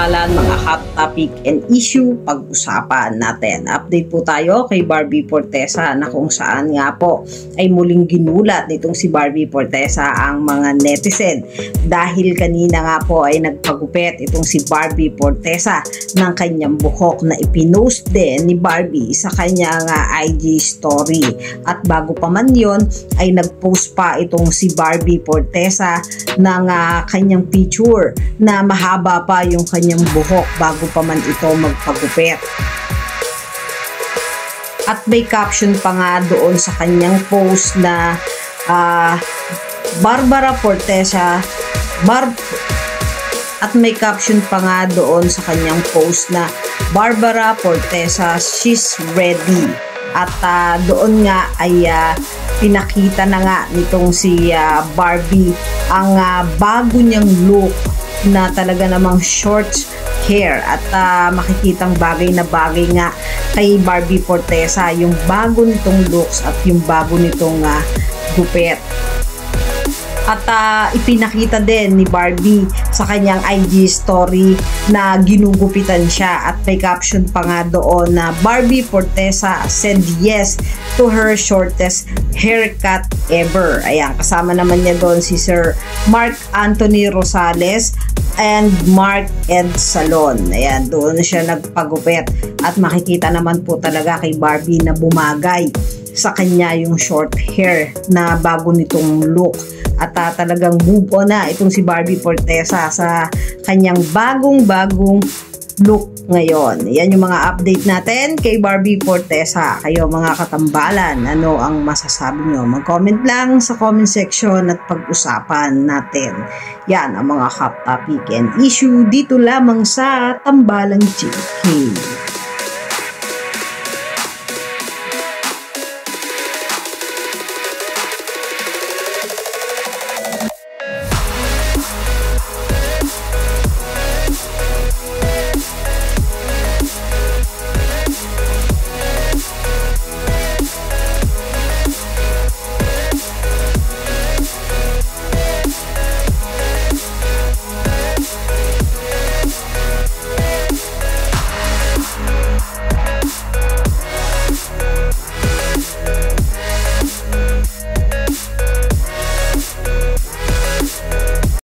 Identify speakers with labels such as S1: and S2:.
S1: tambalan, mga hot topic and issue, pag-usapan natin. Update po tayo kay Barbie Fortesa na kung saan nga po ay muling ginulat nitong si Barbie Fortesa ang mga netizen dahil kanina nga po ay nagpagupit itong si Barbie Fortesa ng kanyang buhok na ipinost din ni Barbie sa kanyang IG story. At bago pa man yon ay nagpost pa itong si Barbie Fortesa ng kanyang picture na mahaba pa yung kanyang buhok bago pa man ito magpagupit. At may caption pa nga doon sa kanyang post na Barbara Fortesa at may caption pa nga doon sa kanyang post na Barbara Fortesa, she's ready. At doon nga ay pinakita na nga nitong si Barbie ang bago niyang look na talaga namang short hair. At makikitang bagay na bagay nga kay Barbie Fortesa yung bago nitong looks at yung bago nitong gupit. At ipinakita din ni Barbie sa kanyang IG story na ginugupitan siya at may caption pa nga doon na Barbie Fortesa said yes to her shortest haircut ever. Ayan, kasama naman niya doon si Sir Mark Anthony Rosales and Mark Ed Salon. Ayan, doon siya nagpagupit at makikita naman po talaga kay Barbie na bumagay sa kanya yung short hair na bago nitong look. At talagang move on na itong si Barbie Fortesa sa kanyang bagong look ngayon. Yan yung mga update natin kay Barbie Fortesa. Kayo mga katambalan, ano ang masasabi nyo? Mag-comment lang sa comment section at pag-usapan natin. Yan ang mga hot topic and issue dito lamang sa Tambalang Chiki.